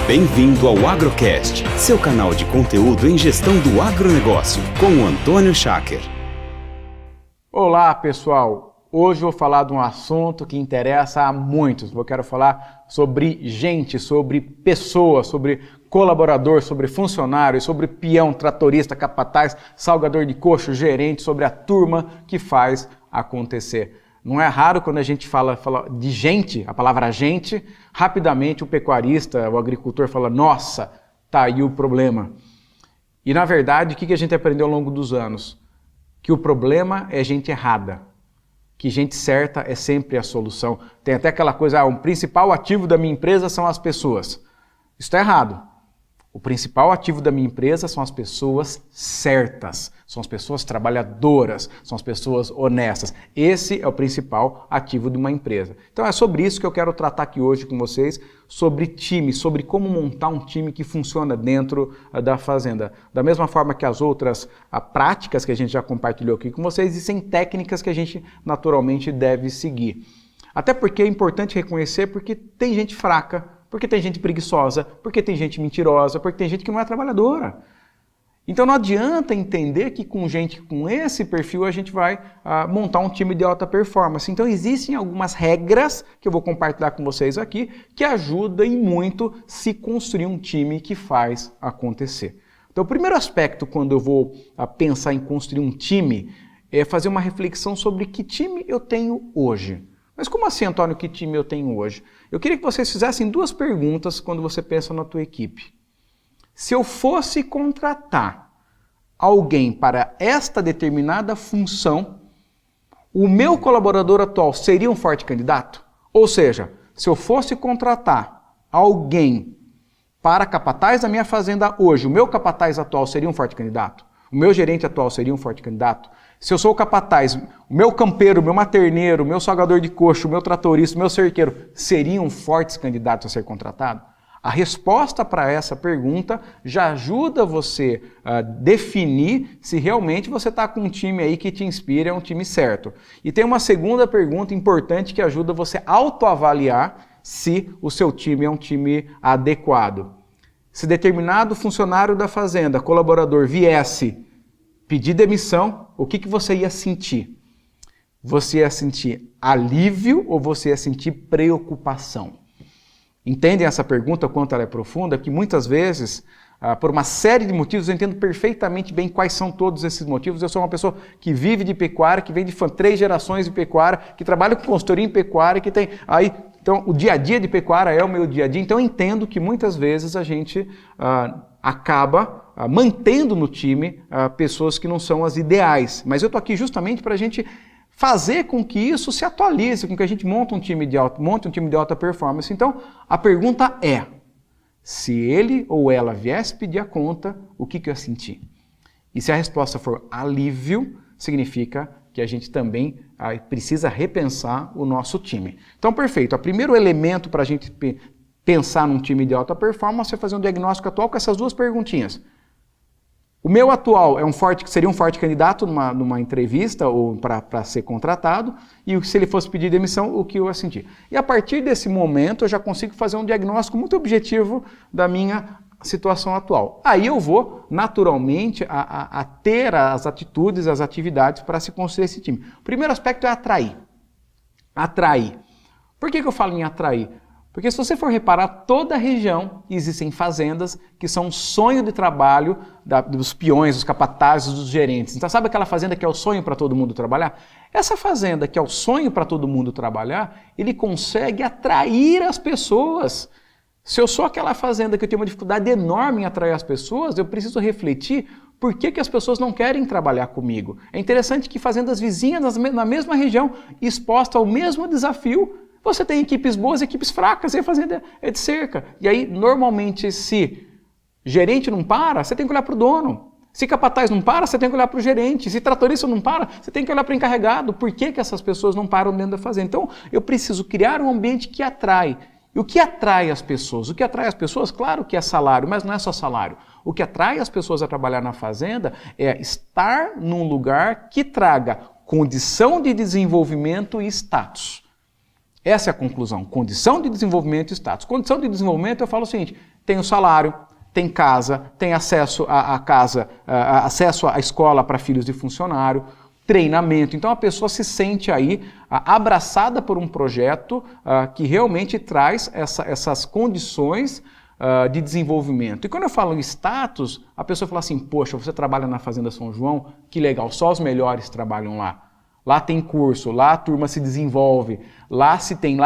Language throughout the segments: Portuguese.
Bem-vindo ao Agrocast, seu canal de conteúdo em gestão do agronegócio, com o Antônio Schacker. Olá, pessoal! Hoje eu vou falar de um assunto que interessa a muitos. Eu quero falar sobre gente, sobre pessoas, sobre colaborador, sobre funcionário, sobre peão, tratorista, capataz, salgador de coxo, gerente, sobre a turma que faz acontecer. Não é raro quando a gente fala de gente, a palavra gente, rapidamente o pecuarista, o agricultor fala, nossa, tá aí o problema. E na verdade, o que a gente aprendeu ao longo dos anos? Que o problema é gente errada, que gente certa é sempre a solução. Tem até aquela coisa, o principal ativo da minha empresa são as pessoas. Isso está errado. O principal ativo da minha empresa são as pessoas certas, são as pessoas trabalhadoras, são as pessoas honestas. Esse é o principal ativo de uma empresa. Então é sobre isso que eu quero tratar aqui hoje com vocês, sobre time, sobre como montar um time que funciona dentro da fazenda. Da mesma forma que as outras práticas que a gente já compartilhou aqui com vocês, existem técnicas que a gente naturalmente deve seguir. Até porque é importante reconhecer porque tem gente fraca, porque tem gente preguiçosa, porque tem gente mentirosa, porque tem gente que não é trabalhadora. Então não adianta entender que com gente com esse perfil a gente vai montar um time de alta performance. Então existem algumas regras que eu vou compartilhar com vocês aqui que ajudam e muito se construir um time que faz acontecer. Então o primeiro aspecto quando eu vou pensar em construir um time é fazer uma reflexão sobre que time eu tenho hoje. Mas como assim, Antônio, que time eu tenho hoje? Eu queria que vocês fizessem duas perguntas quando você pensa na tua equipe. Se eu fosse contratar alguém para esta determinada função, o meu colaborador atual seria um forte candidato? Ou seja, se eu fosse contratar alguém para capataz da minha fazenda hoje, o meu capataz atual seria um forte candidato? O meu gerente atual seria um forte candidato? Se eu sou o capataz, o meu campeiro, o meu materneiro, o meu salgador de coxo, o meu tratorista, o meu cerqueiro, seriam fortes candidatos a ser contratado? A resposta para essa pergunta já ajuda você a definir se realmente você está com um time aí que te inspira, é um time certo. E tem uma segunda pergunta importante que ajuda você a autoavaliar se o seu time é um time adequado. Se determinado funcionário da fazenda, colaborador, viesse pedir demissão, o que você ia sentir? Você ia sentir alívio ou você ia sentir preocupação? Entendem essa pergunta, quanto ela é profunda? Que muitas vezes, por uma série de motivos, eu entendo perfeitamente bem quais são todos esses motivos. Eu sou uma pessoa que vive de pecuária, que vem de 3 gerações de pecuária, que trabalha com consultoria em pecuária, que tem aí... Então, o dia a dia de pecuária é o meu dia a dia. Então, eu entendo que muitas vezes a gente acaba mantendo no time pessoas que não são as ideais. Mas eu estou aqui justamente para a gente fazer com que isso se atualize, com que a gente monte um time de alta performance. Então, a pergunta é, se ele ou ela viesse pedir a conta, o que eu ia sentir? E se a resposta for alívio, significa que a gente também precisa repensar o nosso time. Então, perfeito. O primeiro elemento para a gente pensar num time de alta performance é fazer um diagnóstico atual com essas duas perguntinhas. O meu atual seria um forte candidato numa entrevista ou para ser contratado, e se ele fosse pedir demissão, o que eu ia sentir? E a partir desse momento eu já consigo fazer um diagnóstico muito objetivo da minha situação atual. Aí eu vou, naturalmente, a ter as atitudes, as atividades para se construir esse time. O primeiro aspecto é atrair. Atrair. Por que eu falo em atrair? Porque se você for reparar, toda a região existem fazendas que são um sonho de trabalho dos peões, dos capatazes, dos gerentes. Então sabe aquela fazenda que é o sonho para todo mundo trabalhar? Essa fazenda que é o sonho para todo mundo trabalhar, ele consegue atrair as pessoas. Se eu sou aquela fazenda que eu tenho uma dificuldade enorme em atrair as pessoas, eu preciso refletir por que as pessoas não querem trabalhar comigo. É interessante que fazendas vizinhas na mesma região, expostas ao mesmo desafio, você tem equipes boas e equipes fracas, e a fazenda é de cerca. E aí, normalmente, se gerente não para, você tem que olhar para o dono. Se capataz não para, você tem que olhar para o gerente. Se tratorista não para, você tem que olhar para o encarregado. Por que essas pessoas não param dentro da fazenda? Então, eu preciso criar um ambiente que atrai. E o que atrai as pessoas? O que atrai as pessoas, claro que é salário, mas não é só salário. O que atrai as pessoas a trabalhar na fazenda é estar num lugar que traga condição de desenvolvimento e status. Essa é a conclusão. Condição de desenvolvimento e status. Condição de desenvolvimento, eu falo o seguinte, tem o salário, tem casa, tem acesso à casa, acesso à escola para filhos de funcionário, treinamento. Então a pessoa se sente aí abraçada por um projeto que realmente traz essas condições de desenvolvimento. E quando eu falo em status, a pessoa fala assim, poxa, você trabalha na Fazenda São João? Que legal, só os melhores trabalham lá. Lá tem curso, lá a turma se desenvolve, lá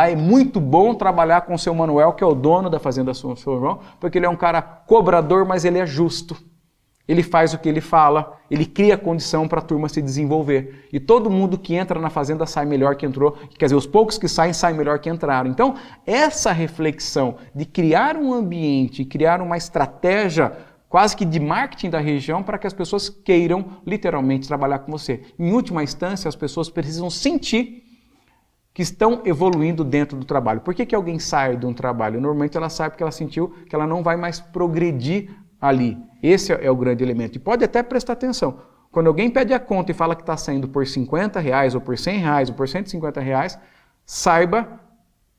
é muito bom trabalhar com o seu Manuel, que é o dono da Fazenda São João, porque ele é um cara cobrador, mas ele é justo. Ele faz o que ele fala, ele cria condição para a turma se desenvolver. E todo mundo que entra na fazenda sai melhor que entrou, quer dizer, os poucos que saem melhor que entraram. Então, essa reflexão de criar um ambiente, criar uma estratégia quase que de marketing da região para que as pessoas queiram literalmente trabalhar com você. Em última instância, as pessoas precisam sentir que estão evoluindo dentro do trabalho. Por que alguém sai de um trabalho? Normalmente ela sai porque ela sentiu que ela não vai mais progredir ali. Esse é o grande elemento. E pode até prestar atenção. Quando alguém pede a conta e fala que está saindo por R$50, ou por R$100, ou por R$150, saiba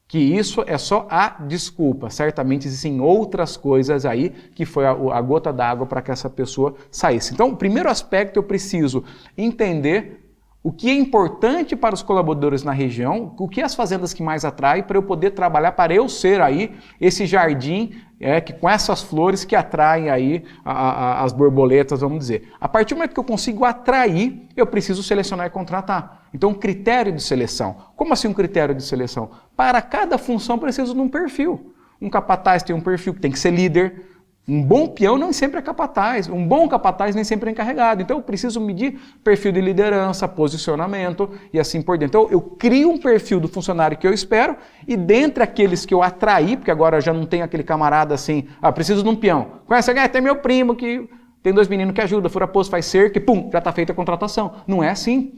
que isso é só a desculpa. Certamente existem outras coisas aí que foi a gota d'água para que essa pessoa saísse. Então, o primeiro aspecto, eu preciso entender o que é importante para os colaboradores na região, o que as fazendas que mais atraem para eu poder trabalhar, para eu ser aí esse jardim que com essas flores que atraem aí as borboletas, vamos dizer. A partir do momento que eu consigo atrair, eu preciso selecionar e contratar. Então, um critério de seleção. Como assim um critério de seleção? Para cada função, preciso de um perfil. Um capataz tem um perfil que tem que ser líder. Um bom peão não sempre é capataz, um bom capataz nem sempre é encarregado. Então eu preciso medir perfil de liderança, posicionamento e assim por diante. Então eu crio um perfil do funcionário que eu espero e dentre aqueles que eu atraí, porque agora já não tem aquele camarada assim, preciso de um peão. Conhece alguém? Tem meu primo que tem 2 meninos que ajudam, fura poço, faz cerca e pum, já está feita a contratação. Não é assim.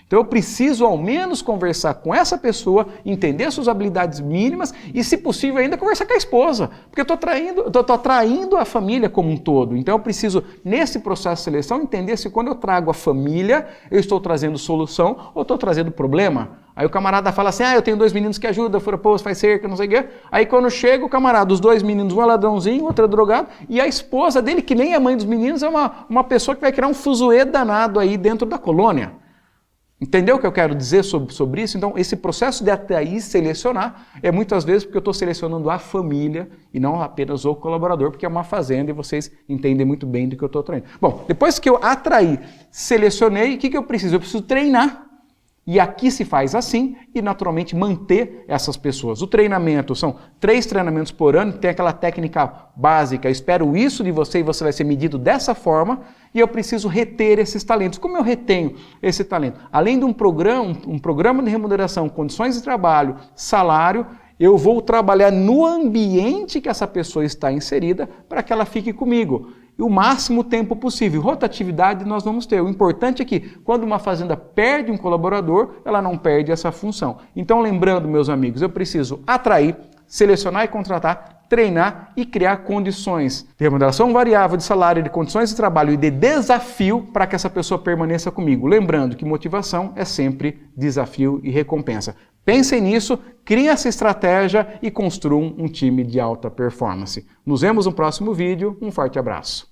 Então eu preciso ao menos conversar com essa pessoa, entender suas habilidades mínimas e, se possível, ainda conversar com a esposa, porque eu estou atraindo a família como um todo. Então eu preciso, nesse processo de seleção, entender se quando eu trago a família, eu estou trazendo solução ou estou trazendo problema. Aí o camarada fala assim, eu tenho 2 meninos que ajudam, fura poço, faz cerca, não sei o quê. Aí quando chega o camarada, os 2 meninos, um é ladrãozinho, outro é drogado, e a esposa dele, que nem a mãe dos meninos, é uma pessoa que vai criar um fuzuê danado aí dentro da colônia. Entendeu o que eu quero dizer sobre isso? Então, esse processo de atrair e selecionar é muitas vezes porque eu estou selecionando a família e não apenas o colaborador, porque é uma fazenda e vocês entendem muito bem do que eu estou atraindo. Bom, depois que eu atraí, selecionei, o que eu preciso? Eu preciso treinar. E aqui se faz assim e, naturalmente, manter essas pessoas. O treinamento são 3 treinamentos por ano, tem aquela técnica básica, eu espero isso de você e você vai ser medido dessa forma, e eu preciso reter esses talentos. Como eu retenho esse talento? Além de um programa de remuneração, condições de trabalho, salário, eu vou trabalhar no ambiente que essa pessoa está inserida para que ela fique comigo. E o máximo tempo possível. Rotatividade nós vamos ter. O importante é que quando uma fazenda perde um colaborador, ela não perde essa função. Então, lembrando, meus amigos, eu preciso atrair, selecionar e contratar, treinar e criar condições de remuneração variável, de salário, de condições de trabalho e de desafio para que essa pessoa permaneça comigo. Lembrando que motivação é sempre desafio e recompensa. Pensem nisso, criem essa estratégia e construam um time de alta performance. Nos vemos no próximo vídeo. Um forte abraço.